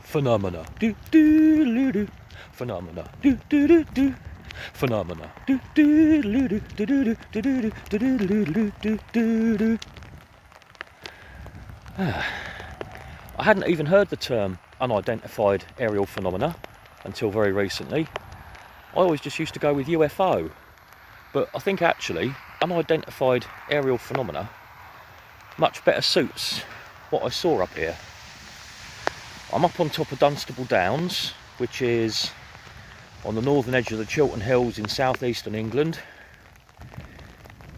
Phenomena. Do do do do. Phenomena. Do do do do. Phenomena. Do do do do do do do do do do do do do. I hadn't even heard the term unidentified aerial phenomena until very recently. I always just used to go with UFO, but I think actually unidentified aerial phenomena much better suits what I saw up here. I'm up on top of Dunstable Downs, which is on the northern edge of the Chiltern Hills in southeastern England,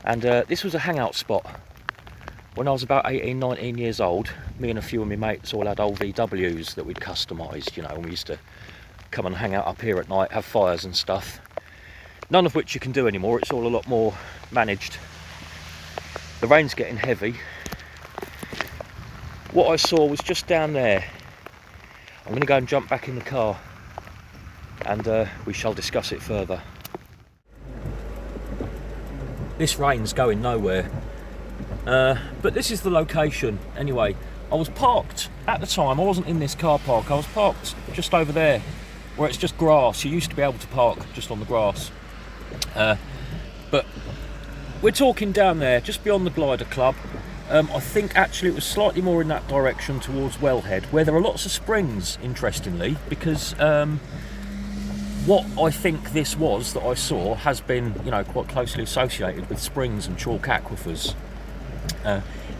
and this was a hangout spot. When I was about 18, 19 years old, me and a few of my mates all had old VWs that we'd customised, you know, and we used to come and hang out up here at night, have fires and stuff. None of which you can do anymore, it's all a lot more managed. The rain's getting heavy. What I saw was just down there. I'm going to go and jump back in the car and we shall discuss it further. This rain's going nowhere. But this is the location. Anyway, I was parked at the time. I wasn't in this car park. I was parked just over there where it's just grass. You used to be able to park just on the grass. But we're talking down there, just beyond the Glider Club. I think actually it was slightly more in that direction towards Wellhead, where there are lots of springs, interestingly, because what I think this was that I saw has been, you know, quite closely associated with springs and chalk aquifers.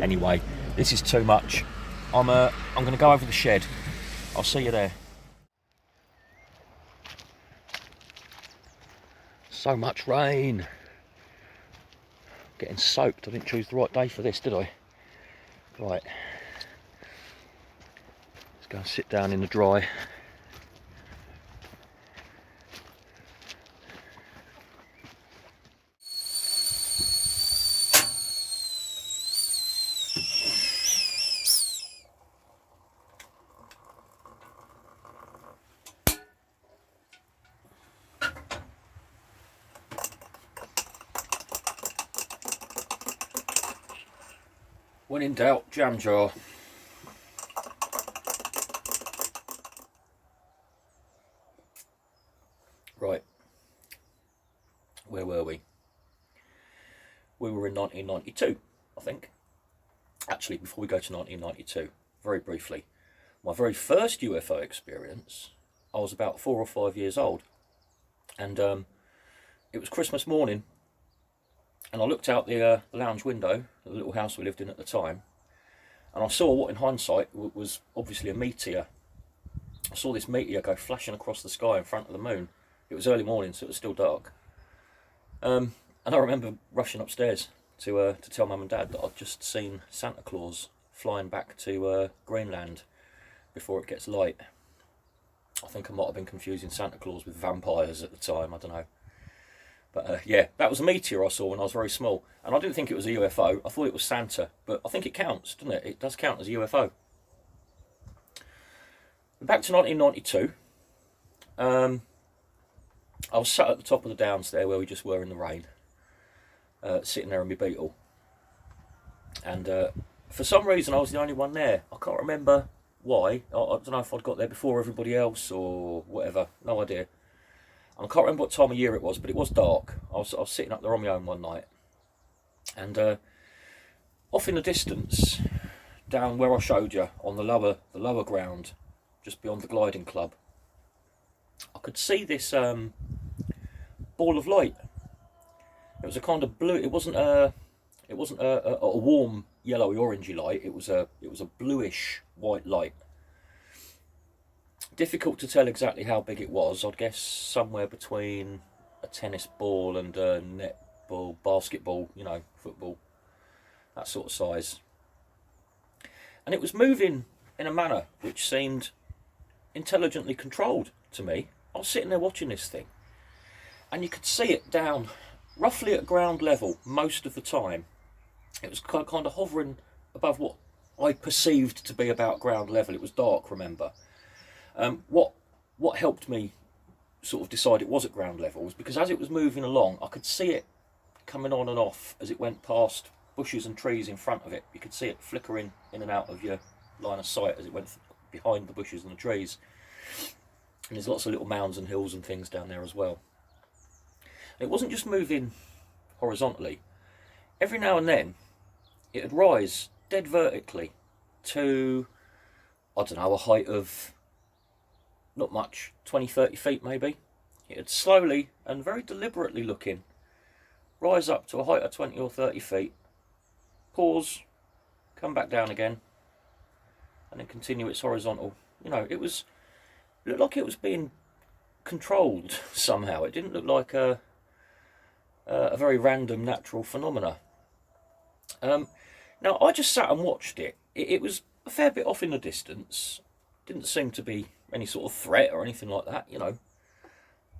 Anyway, this is too much. I'm going to go over the shed. I'll see you there. So much rain. Getting soaked. I didn't choose the right day for this, did I? Right. Let's go and sit down in the dry. When in doubt, jam jar. Right, where were we? We were in 1992, I think. Actually, before we go to 1992, very briefly, my very first UFO experience, I was about 4 or 5 years old, and it was Christmas morning. And I looked out the lounge window, the little house we lived in at the time, and I saw what in hindsight was obviously a meteor. I saw this meteor go flashing across the sky in front of the moon. It was early morning, so it was still dark. And I remember rushing upstairs to tell Mum and Dad that I'd just seen Santa Claus flying back to Greenland before it gets light. I think I might have been confusing Santa Claus with vampires at the time, I don't know. But yeah, that was a meteor I saw when I was very small. And I didn't think it was a UFO. I thought it was Santa. But I think it counts, doesn't it? It does count as a UFO. Back to 1992. I was sat at the top of the downs there where we just were in the rain. Sitting there in my Beetle. And for some reason I was the only one there. I can't remember why. I don't know if I'd got there before everybody else or whatever. No idea. I can't remember what time of year it was, but it was dark. I was sitting up there on my own one night, and off in the distance, down where I showed you on the lower ground, just beyond the gliding club, I could see this ball of light. It was a kind of blue. It wasn't a warm yellowy orangey light. It was a bluish white light. Difficult to tell exactly how big it was. I'd guess somewhere between a tennis ball and a netball, basketball, you know, football, that sort of size. And it was moving in a manner which seemed intelligently controlled to me. I was sitting there watching this thing, and you could see it down roughly at ground level most of the time. It was kind of hovering above what I perceived to be about ground level. It was dark, remember. What helped me sort of decide it was at ground level was because as it was moving along, I could see it coming on and off as it went past bushes and trees in front of it. You could see it flickering in and out of your line of sight as it went behind the bushes and the trees. And there's lots of little mounds and hills and things down there as well. And it wasn't just moving horizontally. Every now and then, it would rise dead vertically to, I don't know, a height of not much, 20, 30 feet maybe. It would slowly and very deliberately looking rise up to a height of 20 or 30 feet, pause, come back down again, and then continue its horizontal. You know, it looked like it was being controlled somehow. It didn't look like a very random natural phenomena. Now, I just sat and watched it. It was a fair bit off in the distance. Didn't seem to be any sort of threat or anything like that, you know.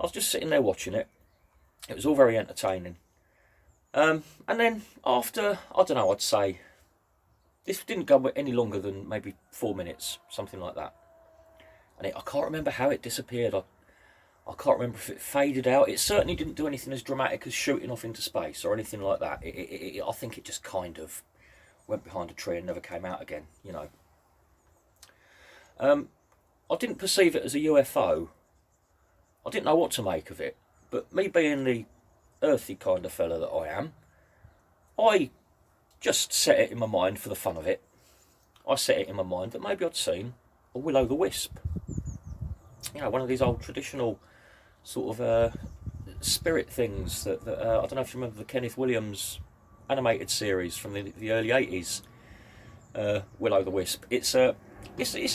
I was just sitting there watching it. It was all very entertaining. And then after, I don't know, I'd say, this didn't go any longer than maybe 4 minutes, something like that. And I can't remember how it disappeared. I can't remember if it faded out. It certainly didn't do anything as dramatic as shooting off into space or anything like that. I think it just kind of went behind a tree and never came out again, you know. I didn't perceive it as a UFO. I didn't know what to make of it. But me being the earthy kind of fella that I am, I just set it in my mind for the fun of it. I set it in my mind that maybe I'd seen a will-o'-the-wisp. You know, one of these old traditional sort of spirit things that I don't know if you remember the Kenneth Williams animated series from the early 80s, Will-o'-the-Wisp. It's a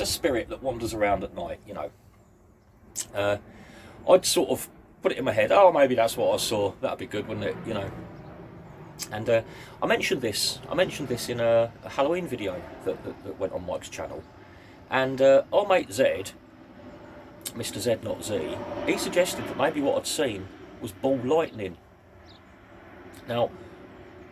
spirit that wanders around at night, you know. I'd sort of put it in my head, oh, maybe that's what I saw, that'd be good, wouldn't it, you know. And I mentioned this in a Halloween video that went on Mike's channel. And our mate Zed, Mr. Z not Z, he suggested that maybe what I'd seen was ball lightning. Now,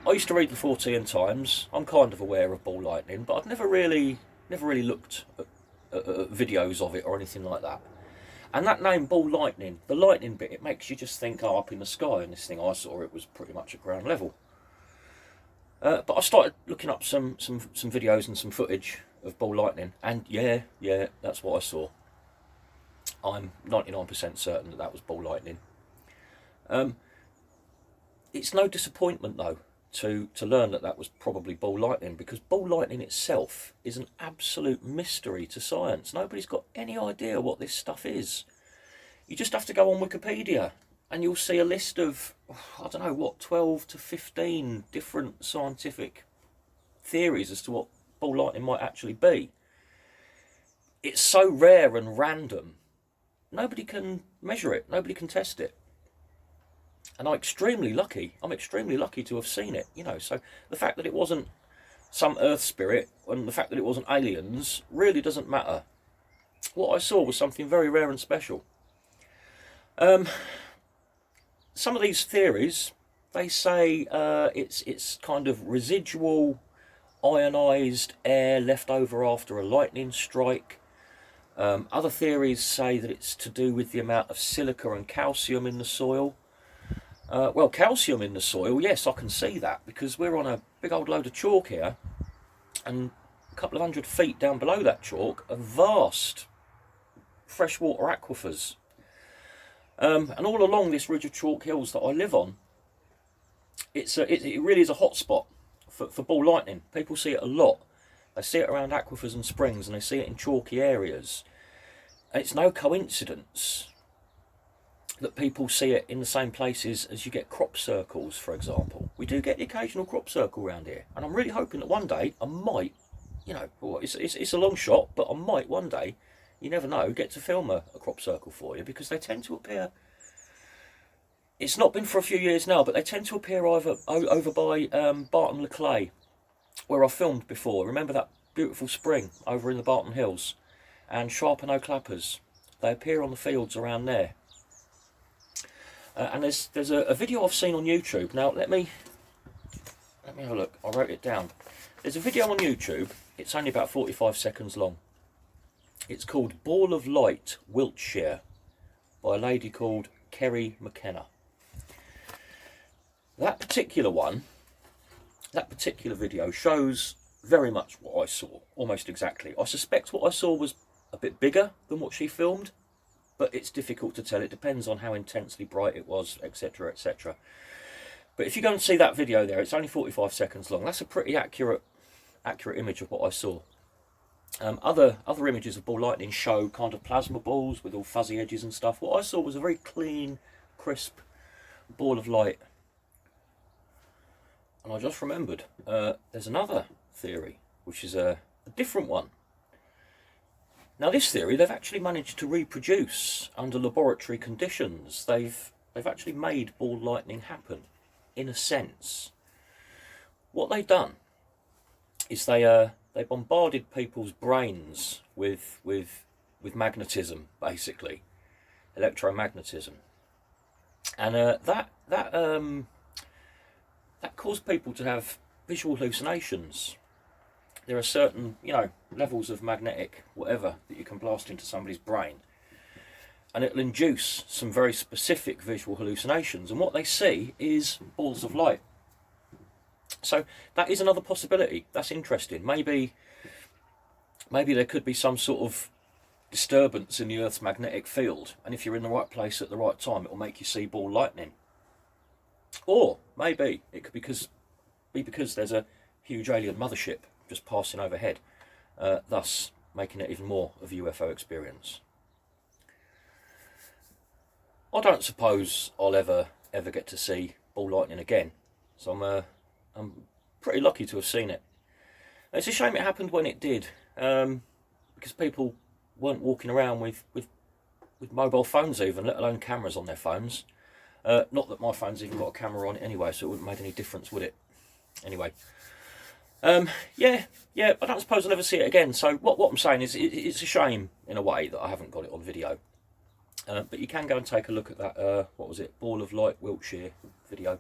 I used to read the 14 Times. I'm kind of aware of ball lightning, but I've never really looked at videos of it or anything like that. And that name, ball lightning, the lightning bit, it makes you just think, oh, up in the sky. And this thing I saw, it was pretty much at ground level. But I started looking up some videos and some footage of ball lightning, and yeah, that's what I saw. I'm 99% certain that was ball lightning. It's no disappointment though to learn that was probably ball lightning, because ball lightning itself is an absolute mystery to science. Nobody's got any idea what this stuff is. You just have to go on Wikipedia and you'll see a list of, I don't know what, 12 to 15 different scientific theories as to what ball lightning might actually be. It's so rare and random, nobody can measure it, nobody can test it. And I'm extremely lucky to have seen it, you know. So the fact that it wasn't some earth spirit and the fact that it wasn't aliens really doesn't matter. What I saw was something very rare and special. Some of these theories, they say it's kind of residual ionized air left over after a lightning strike. Other theories say that it's to do with the amount of silica and calcium in the soil. Well, calcium in the soil, yes, I can see that, because we're on a big old load of chalk here, and a couple of 100 feet down below that chalk are vast freshwater aquifers. And all along this ridge of chalk hills that I live on, it really is a hot spot for ball lightning. People see it a lot. They see it around aquifers and springs, and they see it in chalky areas. And it's no coincidence that people see it in the same places as you get crop circles, for example. We do get the occasional crop circle around here, and I'm really hoping that one day I might, you know, well, it's a long shot, but I might one day, you never know, get to film a crop circle for you, because they tend to appear, it's not been for a few years now, but they tend to appear over by Barton le Clay, where I filmed before. Remember that beautiful spring over in the Barton Hills? And Sharpenoe clappers, they appear on the fields around there. And there's a video I've seen on YouTube. Now let me have a look. I wrote it down. There's a video on YouTube. It's only about 45 seconds long. It's called Ball of Light, Wiltshire, by a lady called Kerry McKenna. That particular video shows very much what I saw, almost exactly. I suspect what I saw was a bit bigger than what she filmed, but it's difficult to tell. It depends on how intensely bright it was, etc, etc. But if you go and see that video there, it's only 45 seconds long. That's a pretty accurate image of what I saw. Other images of ball lightning show kind of plasma balls with all fuzzy edges and stuff. What I saw was a very clean, crisp ball of light. And I just remembered, there's another theory, which is a different one. Now this theory, they've actually managed to reproduce under laboratory conditions. They've actually made ball lightning happen, in a sense. What they've done is they bombarded people's brains with magnetism, basically, electromagnetism, and that caused people to have visual hallucinations. There are certain, levels of magnetic whatever that you can blast into somebody's brain, and it'll induce some very specific visual hallucinations, and what they see is balls of light. So that is another possibility. That's interesting. Maybe there could be some sort of disturbance in the Earth's magnetic field, and if you're in the right place at the right time, it will make you see ball lightning. Or maybe it could be because there's a huge alien mothership just passing overhead, thus making it even more of a UFO experience. I don't suppose I'll ever get to see ball lightning again, so I'm pretty lucky to have seen it. It's a shame it happened when it did, because people weren't walking around with mobile phones even, let alone cameras on their phones. Not that my phone's even got a camera on it anyway, so it wouldn't make any difference, would it? Anyway, yeah, I don't suppose I'll ever see it again. So what I'm saying is, it's a shame in a way that I haven't got it on video. But you can go and take a look at that, what was it, Ball of Light Wiltshire video.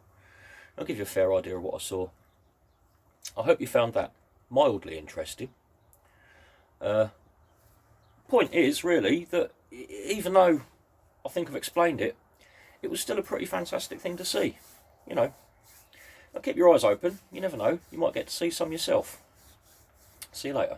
I'll give you a fair idea of what I saw. I hope you found that mildly interesting. Point is, really, that even though I think I've explained it, it was still a pretty fantastic thing to see. Now keep your eyes open, you never know, you might get to see some yourself. See you later.